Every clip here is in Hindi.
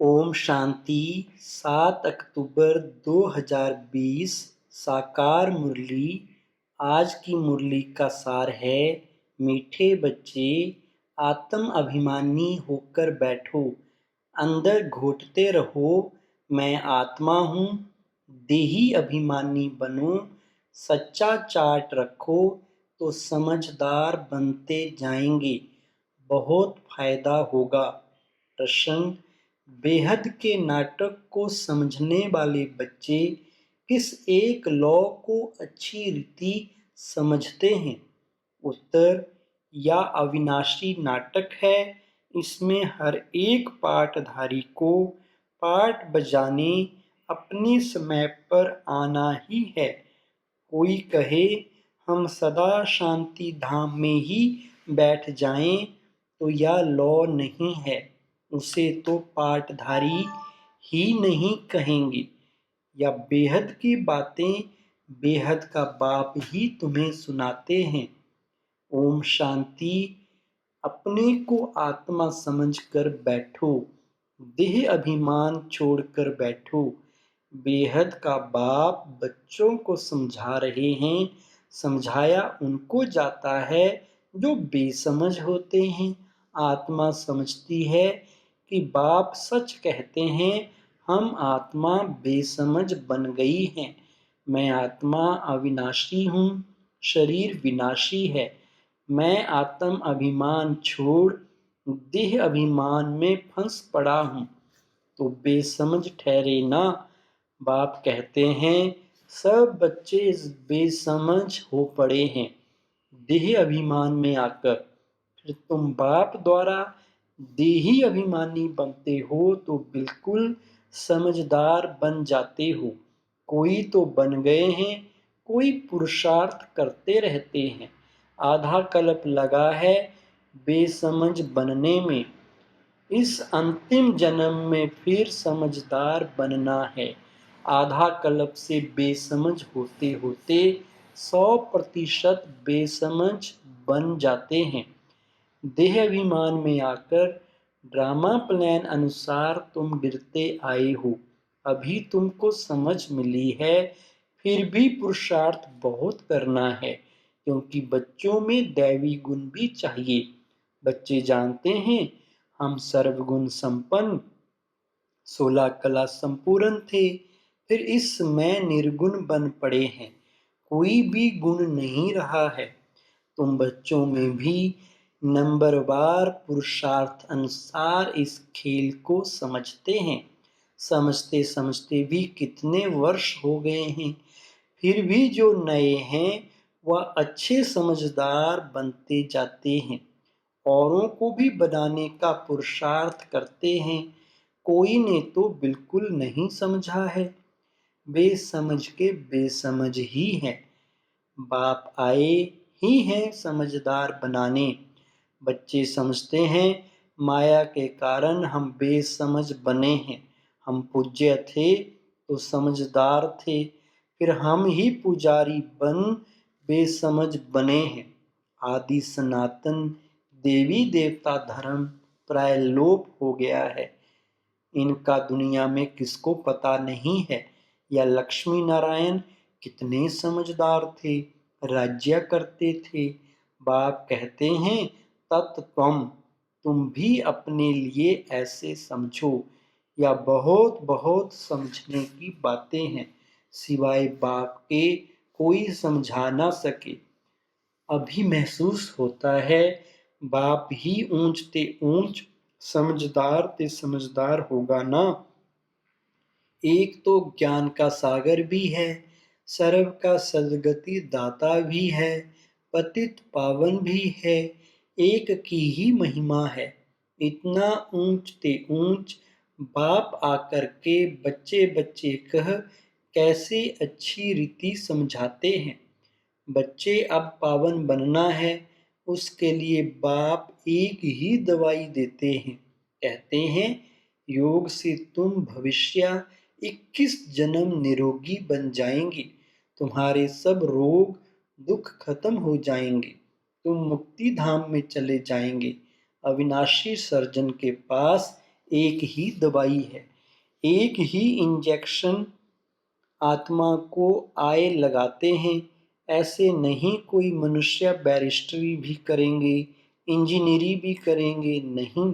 ओम शांति। 7 अक्टूबर 2020 साकार मुरली। आज की मुरली का सार है, मीठे बच्चे आत्म अभिमानी होकर बैठो, अंदर घोटते रहो मैं आत्मा हूँ। देही अभिमानी बनो, सच्चा चार्ट रखो तो समझदार बनते जाएंगे, बहुत फायदा होगा। प्रश्न: बेहद के नाटक को समझने वाले बच्चे किस एक लॉ को अच्छी रीति समझते हैं? उत्तर: यह अविनाशी नाटक है। इसमें हर एक पाठधारी को पाठ बजाने अपने समय पर आना ही है। कोई कहे हम सदा शांति धाम में ही बैठ जाएं तो यह लॉ नहीं है, उसे तो पाठधारी ही नहीं कहेंगे। या बेहद की बातें बेहद का बाप ही तुम्हें सुनाते हैं। ओम शांति। अपने को आत्मा समझकर बैठो, देह अभिमान छोड़कर बैठो। बेहद का बाप बच्चों को समझा रहे हैं। समझाया उनको जाता है जो बेसमझ होते हैं। आत्मा समझती है कि बाप सच कहते हैं। हम आत्मा बेसमझ बन गई हैं। मैं आत्मा अविनाशी हूँ, शरीर विनाशी है। मैं आत्म अभिमान छोड़ देह अभिमान में फंस पड़ा हूँ, तो बेसमझ ठहरे ना। बाप कहते हैं सब बच्चे बेसमझ हो पड़े हैं देह अभिमान में आकर। फिर तुम बाप द्वारा देही अभिमानी बनते हो तो बिल्कुल समझदार बन जाते हो। कोई तो बन गए हैं, कोई पुरुषार्थ करते रहते हैं। आधा कल्प लगा है बेसमझ बनने में। इस अंतिम जन्म में फिर समझदार बनना है। आधा कल्प से बेसमझ होते होते 100% बेसमझ बन जाते हैं। देह अभिमान में आकर ड्रामा प्लान अनुसार तुम गिरते आए हो। अभी तुमको समझ मिली है, फिर भी पुरुषार्थ बहुत करना है, क्योंकि बच्चों में दैवी गुण भी चाहिए। बच्चे जानते हैं हम सर्वगुण संपन्न 16 कला संपूर्ण थे, फिर इस समय निर्गुण बन पड़े हैं, कोई भी गुण नहीं रहा है। तुम बच्चों में भी नंबरवार पुरुषार्थ अनुसार इस खेल को समझते हैं। समझते समझते भी कितने वर्ष हो गए हैं, फिर भी जो नए हैं वह अच्छे समझदार बनते जाते हैं। औरों को भी बनाने का पुरुषार्थ करते हैं। कोई ने तो बिल्कुल नहीं समझा है, बेसमझ के बेसमझ ही है। बाप आए ही हैं समझदार बनाने। बच्चे समझते हैं माया के कारण हम बेसमझ बने हैं। हम पूज्य थे तो समझदार थे, फिर हम ही पुजारी बन बेसमझ बने हैं। आदि सनातन देवी देवता धर्म प्राय लोप हो गया है। इनका दुनिया में किसको पता नहीं है। या लक्ष्मी नारायण कितने समझदार थे, राज्य करते थे। बाप कहते हैं तत्त्वम, तुम भी अपने लिए ऐसे समझो। या बहुत बहुत समझने की बातें हैं, सिवाय बाप के कोई समझा ना सके। अभी महसूस होता है बाप ही ऊंच ते ऊंच, समझदार ते समझदार होगा ना। एक तो ज्ञान का सागर भी है, सर्व का सद्गति दाता भी है, पतित पावन भी है, एक की ही महिमा है। इतना ऊंच ते ऊंच बाप आकर के बच्चे बच्चे कह कैसे अच्छी रीति समझाते हैं। बच्चे अब पावन बनना है, उसके लिए बाप एक ही दवाई देते हैं। कहते हैं योग से तुम भविष्य 21 जन्म निरोगी बन जाएंगे। तुम्हारे सब रोग दुख खत्म हो जाएंगे। तुम मुक्ति धाम में चले जाएंगे। अविनाशी सर्जन के पास एक ही दवाई है, एक ही इंजेक्शन आत्मा को आए लगाते हैं। ऐसे नहीं कोई मनुष्य बैरिस्टरी भी करेंगे, इंजीनियरी भी करेंगे, नहीं।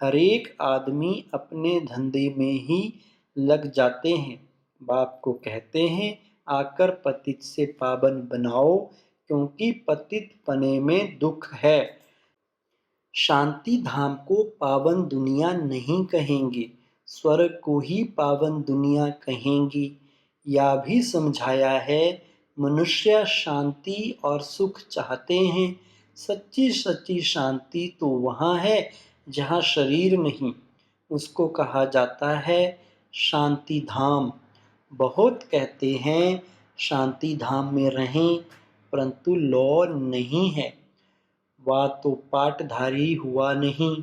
हर एक आदमी अपने धंधे में ही लग जाते हैं। बाप को कहते हैं आकर पतित से पावन बनाओ, क्योंकि पतित पने में दुख है। शांति धाम को पावन दुनिया नहीं कहेंगे, स्वर्ग को ही पावन दुनिया कहेंगी। यह भी समझाया है मनुष्य शांति और सुख चाहते हैं। सच्ची सच्ची शांति तो वहाँ है जहाँ शरीर नहीं, उसको कहा जाता है शांति धाम। बहुत कहते हैं शांति धाम में रहें, परंतु लौ नहीं है, वह तो पाठधारी हुआ नहीं।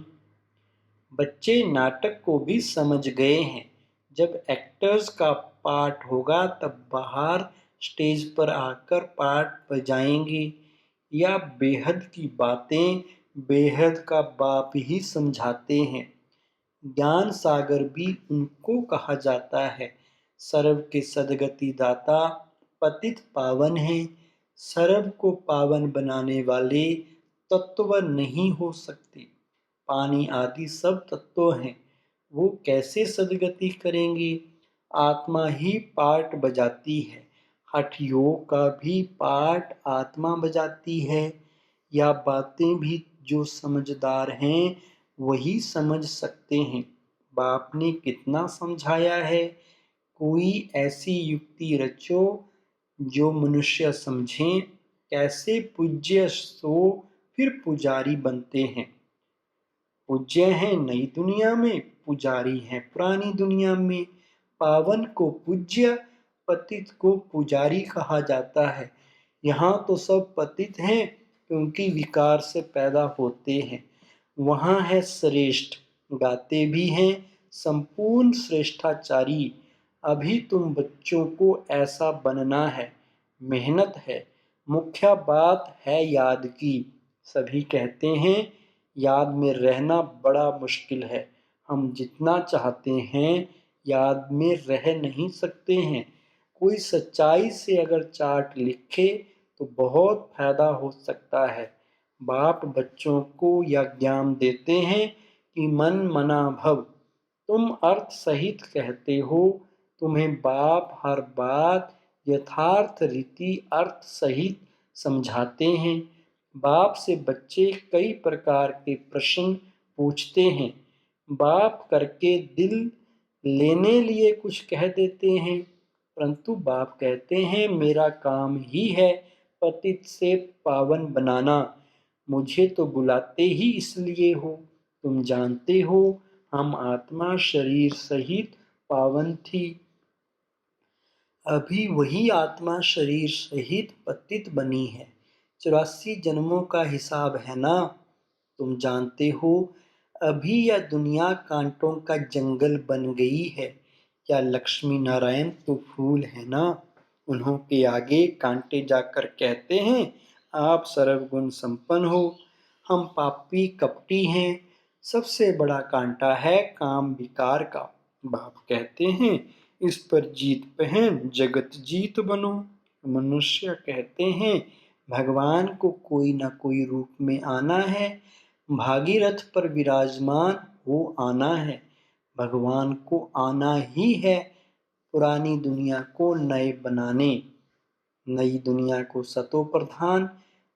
बच्चे नाटक को भी समझ गए हैं। जब एक्टर्स का पाठ होगा तब बाहर स्टेज पर आकर पाठ बजाएंगे। या बेहद की बातें बेहद का बाप ही समझाते हैं। ज्ञान सागर भी उनको कहा जाता है। सर्व के सद्गति दाता पतित पावन है। सर्व को पावन बनाने वाले तत्व नहीं हो सकते। पानी आदि सब तत्व हैं, वो कैसे सद्गति करेंगे? आत्मा ही पाठ बजाती है। हठ योग का भी पाठ आत्मा बजाती है। या बातें भी जो समझदार हैं वही समझ सकते हैं। बाप ने कितना समझाया है। कोई ऐसी युक्ति रचो जो मनुष्य समझें। कैसे पूज्य सो फिर पुजारी बनते हैं। पूज्य हैं नई दुनिया में, पुजारी हैं पुरानी दुनिया में। पावन को पूज्य, पतित को पुजारी कहा जाता है। यहाँ तो सब पतित हैं क्योंकि विकार से पैदा होते हैं। वहाँ है श्रेष्ठ, गाते भी हैं संपूर्ण श्रेष्ठाचारी। अभी तुम बच्चों को ऐसा बनना है, मेहनत है। मुख्य बात है याद की। सभी कहते हैं याद में रहना बड़ा मुश्किल है। हम जितना चाहते हैं याद में रह नहीं सकते हैं। कोई सच्चाई से अगर चार्ट लिखे तो बहुत फायदा हो सकता है। बाप बच्चों को यह ज्ञान देते हैं कि मन मना भव। तुम अर्थ सहित कहते हो, तुम्हें बाप हर बात यथार्थ रीति अर्थ सहित समझाते हैं। बाप से बच्चे कई प्रकार के प्रश्न पूछते हैं। बाप करके दिल लेने लिए कुछ कह देते हैं, परंतु बाप कहते हैं मेरा काम ही है पतित से पावन बनाना। मुझे तो बुलाते ही इसलिए हो। तुम जानते हो हम आत्मा शरीर सहित पावन थी। अभी वही आत्मा शरीर सहित पतित बनी है। 84 जन्मों का हिसाब है ना। तुम जानते हो अभी यह दुनिया कांटों का जंगल बन गई है। या लक्ष्मी नारायण तो फूल है ना। उन्हों के आगे कांटे जाकर कहते हैं आप सर्वगुण संपन्न हो, हम पापी कपटी हैं। सबसे बड़ा कांटा है काम विकार का। बाप कहते हैं इस पर जीत पहन जगत जीत बनो। मनुष्य कहते हैं भगवान को कोई न कोई रूप में आना है, भागीरथ पर विराजमान हो आना है। भगवान को आना ही है पुरानी दुनिया को नए बनाने। नई दुनिया को सतो प्रधान,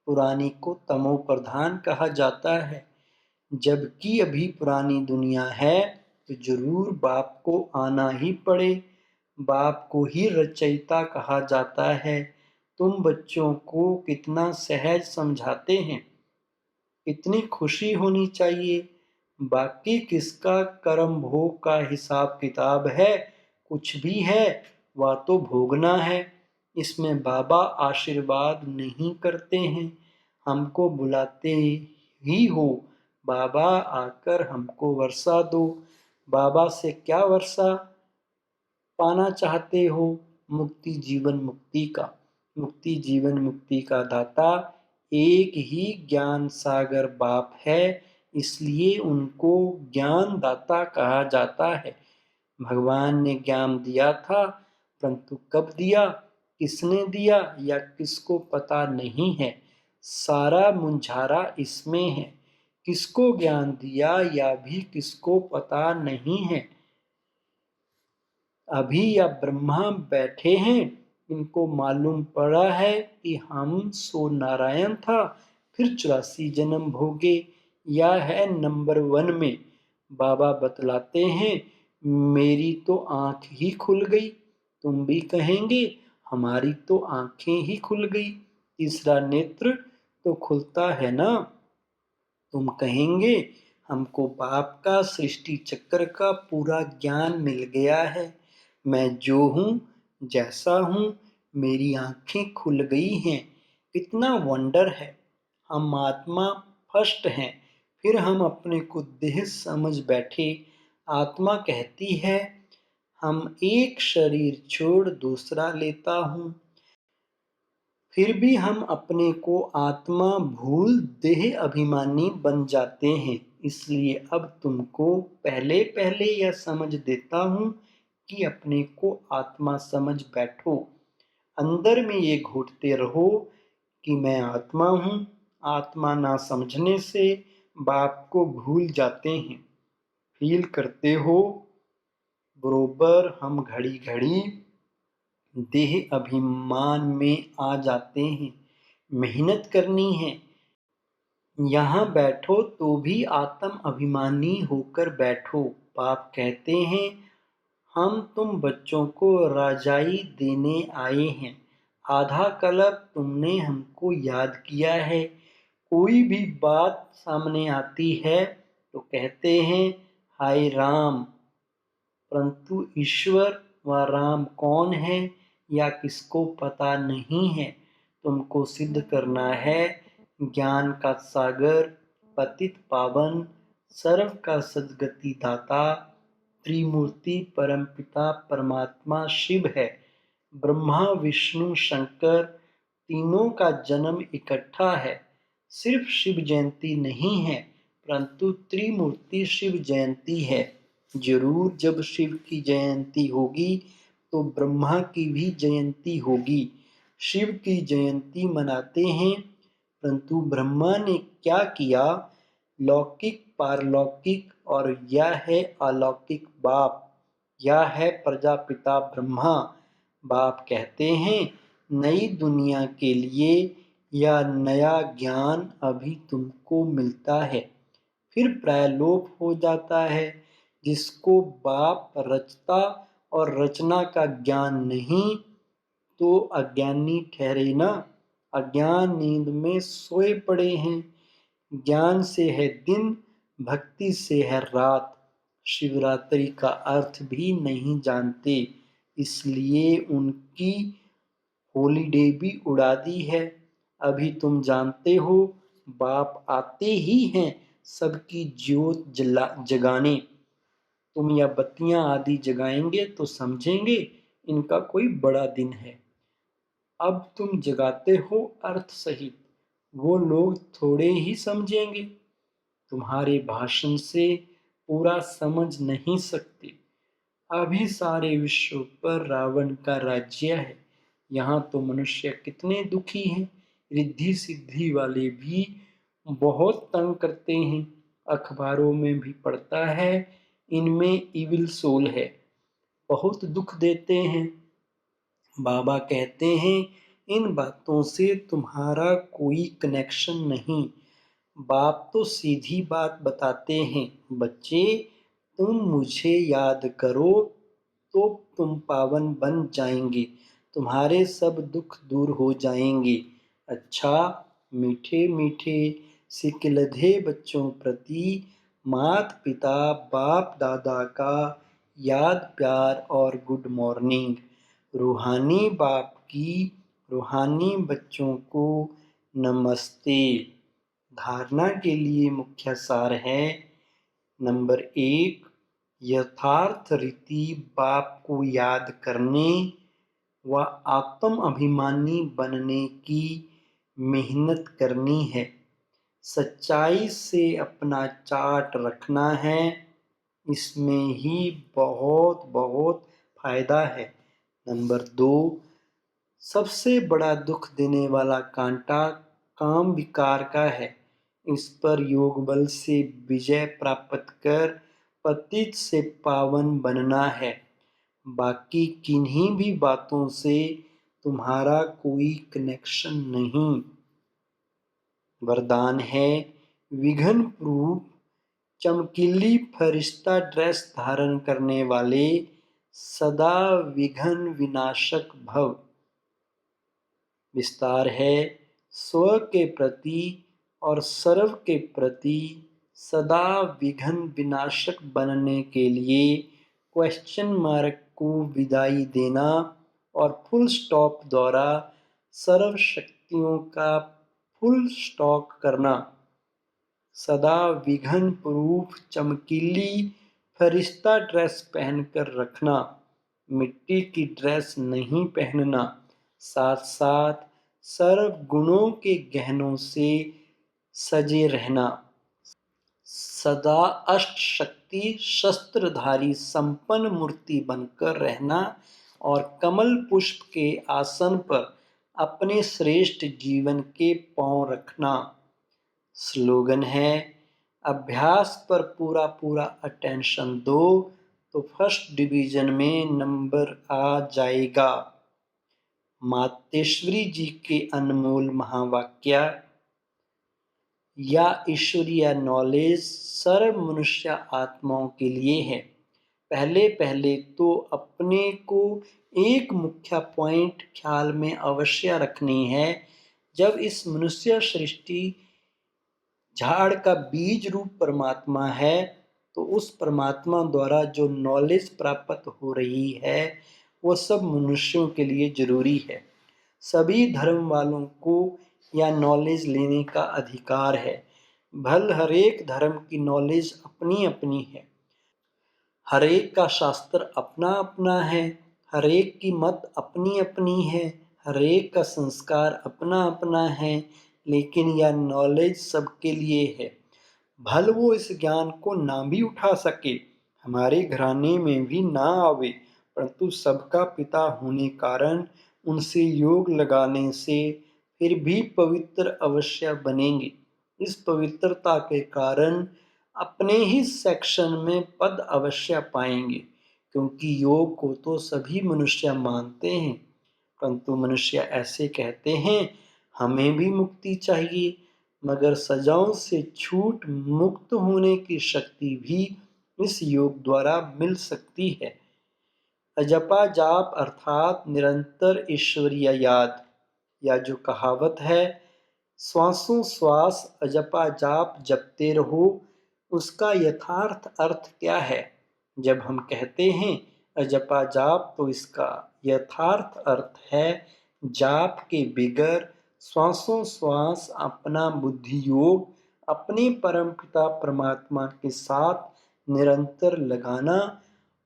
पुरानी को तमो प्रधान कहा जाता है। जबकि अभी पुरानी दुनिया है तो जरूर बाप को आना ही पड़े। बाप को ही रचयिता कहा जाता है। तुम बच्चों को कितना सहज समझाते हैं, इतनी खुशी होनी चाहिए। बाकी किसका कर्म भोग का हिसाब किताब है, कुछ भी है वह तो भोगना है। इसमें बाबा आशीर्वाद नहीं करते हैं, हमको बुलाते ही हो बाबा आकर हमको वर्षा दो। बाबा से क्या वर्षा पाना चाहते हो? मुक्ति जीवन मुक्ति का। मुक्ति जीवन मुक्ति का दाता एक ही ज्ञान सागर बाप है। इसलिए उनको ज्ञानदाता कहा जाता है। भगवान ने ज्ञान दिया था, परंतु कब दिया, किसने दिया या किसको पता नहीं है। सारा मुंझारा इसमें है। किसको ज्ञान दिया या भी किसको पता नहीं है। अभी या ब्रह्मा बैठे हैं, इनको मालूम पड़ा है कि हम सो नारायण था, फिर 84 जन्म भोगे। यह है नंबर 1 में। बाबा बतलाते हैं, मेरी तो आंख ही खुल गई। तुम भी कहेंगे, हमारी तो आंखें ही खुल गई। तीसरा नेत्र तो खुलता है ना। तुम कहेंगे, हमको बाप का सृष्टि चक्र का पूरा ज्ञान मिल गया है। मैं जो हूँ, जैसा हूँ, मेरी आंखें खुल गई हैं। कितना वंडर है। हम आत्मा फर्स्ट हैं, फिर हम अपने को देह समझ बैठे। आत्मा कहती है, हम एक शरीर छोड़ दूसरा लेता हूँ। फिर भी हम अपने को आत्मा भूल देह अभिमानी बन जाते हैं। इसलिए अब तुमको पहले पहले यह समझ देता हूँ कि अपने को आत्मा समझ बैठो। अंदर में ये घोटते रहो कि मैं आत्मा हूँ। आत्मा ना समझने से बाप को भूल जाते हैं। फील करते हो, बरोबर हम घड़ी घड़ी देह अभिमान में आ जाते हैं। मेहनत करनी है। यहाँ बैठो तो भी आत्म अभिमानी होकर बैठो। बाप कहते हैं, हम तुम बच्चों को राजाई देने आए हैं। आधा कल्प तुमने हमको याद किया है। कोई भी बात सामने आती है तो कहते हैं, हाय राम। परंतु ईश्वर व राम कौन है या किसको पता नहीं है। तुमको सिद्ध करना है, ज्ञान का सागर, पतित पावन, सर्व का सद्गति दाता, त्रिमूर्ति परमपिता परमात्मा शिव है। ब्रह्मा विष्णु शंकर तीनों का जन्म इकट्ठा है। सिर्फ शिव जयंती नहीं है, परंतु त्रिमूर्ति शिव जयंती है। जरूर जब शिव की जयंती होगी तो ब्रह्मा की भी जयंती होगी। शिव की जयंती मनाते हैं, परंतु ब्रह्मा ने क्या किया, लौकिक पारलौकिक और यह है अलौकिक बाप। यह है प्रजापिता ब्रह्मा। बाप कहते हैं, नई दुनिया के लिए यह नया ज्ञान अभी तुमको मिलता है, फिर प्रायलोप हो जाता है। जिसको बाप रचता और रचना का ज्ञान नहीं, तो अज्ञानी ठहरे ना। अज्ञान नींद में सोए पड़े हैं। ज्ञान से है दिन, भक्ति से है रात। शिवरात्रि का अर्थ भी नहीं जानते, इसलिए उनकी हॉलीडे भी उड़ा दी है। अभी तुम जानते हो, बाप आते ही हैं सबकी ज्योत जगाने। तुम यह बत्तियां आदि जगाएंगे तो समझेंगे इनका कोई बड़ा दिन है। अब तुम जगाते हो अर्थ सहित, वो लोग थोड़े ही समझेंगे। तुम्हारे भाषण से पूरा समझ नहीं सकते। अभी सारे विश्व पर रावण का राज्य है। यहाँ तो मनुष्य कितने दुखी हैं। रिद्धि सिद्धि वाले भी बहुत तंग करते हैं। अखबारों में भी पढ़ता है, इनमें इविल सोल है, बहुत दुख देते हैं। बाबा कहते हैं, इन बातों से तुम्हारा कोई कनेक्शन नहीं। बाप तो सीधी बात बताते हैं, बच्चे तुम मुझे याद करो तो तुम पावन बन जाएंगे, तुम्हारे सब दुख दूर हो जाएंगे। अच्छा, मीठे मीठे सिकलधे बच्चों प्रति माता पिता बाप दादा का याद प्यार और गुड मॉर्निंग। रूहानी बाप की रूहानी बच्चों को नमस्ते। धारणा के लिए मुख्य सार है, नंबर 1, यथार्थ रीति बाप को याद करने व आत्म अभिमानी बनने की मेहनत करनी है। सच्चाई से अपना चार्ट रखना है, इसमें ही बहुत बहुत फायदा है। नंबर 2, सबसे बड़ा दुख देने वाला कांटा काम विकार का है। इस पर योग बल से विजय प्राप्त कर पतित से पावन बनना है। बाकी किन्हीं भी बातों से तुम्हारा कोई कनेक्शन नहीं। वरदान है विघ्न प्रूफ चमकीली फरिश्ता ड्रेस धारण करने वाले सदा विघ्न विनाशक भव। विस्तार है स्व के प्रति और सर्व के प्रति सदा विघ्न विनाशक बनने के लिए क्वेश्चन मार्क को विदाई देना और फुल स्टॉप द्वारा सर्व शक्तियों का फुल स्टॉक करना। सदा विघ्न प्रूफ चमकीली फरिश्ता ड्रेस पहनकर रखना, मिट्टी की ड्रेस नहीं पहनना। साथ साथ सर्व गुणों के गहनों से सजे रहना। सदा अष्ट शक्ति शस्त्रधारी संपन्न मूर्ति बनकर रहना और कमल पुष्प के आसन पर अपने श्रेष्ठ जीवन के पांव रखना। स्लोगन है अभ्यास पर पूरा पूरा अटेंशन दो तो फर्स्ट डिवीजन में नंबर आ जाएगा। मातेश्वरी जी के अनमोल महावाक्य या ईश्वरीय नॉलेज सर्व मनुष्य आत्माओं के लिए है। पहले पहले तो अपने को एक मुख्य पॉइंट ख्याल में अवश्य रखनी है। जब इस मनुष्य सृष्टि झाड़ का बीज रूप परमात्मा है तो उस परमात्मा द्वारा जो नॉलेज प्राप्त हो रही है वो सब मनुष्यों के लिए जरूरी है। सभी धर्म वालों को यह नॉलेज लेने का अधिकार है। भल हर एक धर्म की नॉलेज अपनी अपनी है, हर एक का शास्त्र अपना अपना है, हर एक की मत अपनी अपनी है, हर एक का संस्कार अपना अपना है, लेकिन यह नॉलेज सबके लिए है। भल वो इस ज्ञान को ना भी उठा सके, हमारे घराने में भी ना आवे, परंतु सबका पिता होने कारण उनसे योग लगाने से फिर भी पवित्र अवश्य बनेंगे। इस पवित्रता के कारण अपने ही सेक्शन में पद अवश्य पाएंगे, क्योंकि योग को तो सभी मनुष्य मानते हैं, परंतु मनुष्य ऐसे कहते हैं हमें भी मुक्ति चाहिए, मगर सजाओं से छूट मुक्त होने की शक्ति भी इस योग द्वारा मिल सकती है। अजपा जाप अर्थात निरंतर ईश्वरीय याद, या जो कहावत है श्वासों श्वास अजपा जाप जपते रहो, उसका यथार्थ अर्थ क्या है? जब हम कहते हैं अजपा जाप तो इसका यथार्थ अर्थ है जाप के बिगर श्वासों श्वास अपना बुद्धि योग अपने परमपिता परमात्मा के साथ निरंतर लगाना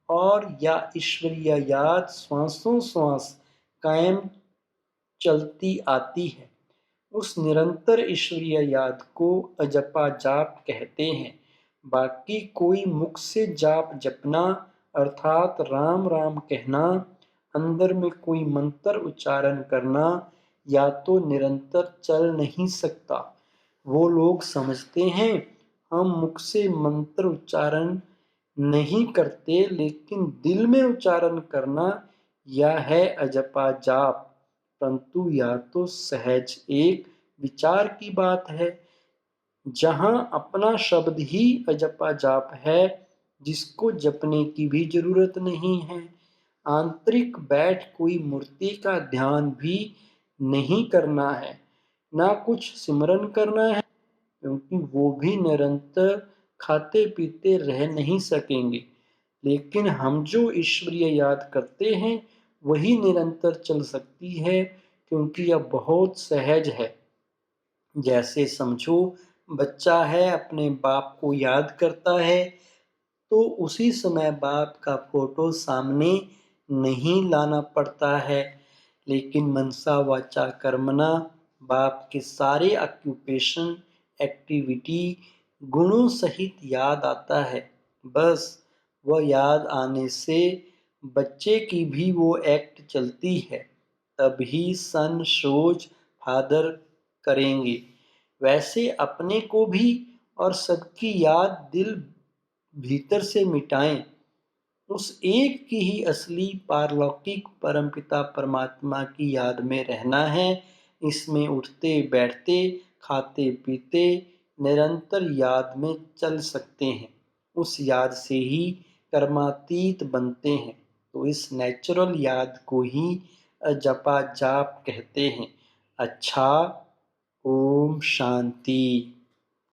और या ईश्वरीय याद श्वासों श्वास कायम चलती आती है। उस निरंतर ईश्वरीय याद को अजपा जाप कहते हैं। बाकी कोई मुख से जाप जपना अर्थात राम राम कहना, अंदर में कोई मंत्र उच्चारण करना या तो निरंतर चल नहीं सकता। वो लोग समझते हैं हम मुख से मंत्र उच्चारण नहीं करते, लेकिन दिल में उच्चारण करना यह है अजपा जाप, परंतु यह तो सहज एक विचार की बात है। जहाँ अपना शब्द ही अजपा जाप है, जिसको जपने की भी जरूरत नहीं है। आंतरिक बैठ कोई मूर्ति का ध्यान भी नहीं करना है, ना कुछ सिमरन करना है, क्योंकि वो भी निरंतर खाते पीते रह नहीं सकेंगे। लेकिन हम जो ईश्वरीय याद करते हैं वही निरंतर चल सकती है, क्योंकि यह बहुत सहज है। जैसे समझो बच्चा है अपने बाप को याद करता है तो उसी समय बाप का फोटो सामने नहीं लाना पड़ता है, लेकिन मनसा वाचा कर्मना बाप के सारे ऑक्यूपेशन एक्टिविटी गुणों सहित याद आता है। बस वह याद आने से बच्चे की भी वो एक्ट चलती है, तभी सन शोज फादर करेंगे। वैसे अपने को भी और सबकी याद दिल भीतर से मिटाएं। उस एक की ही असली पारलौकिक परमपिता परमात्मा की याद में रहना है। इसमें उठते बैठते खाते पीते निरंतर याद में चल सकते हैं। उस याद से ही कर्मातीत बनते हैं। तो इस नेचुरल याद को ही जपा जाप कहते हैं। अच्छा, ओम शांति।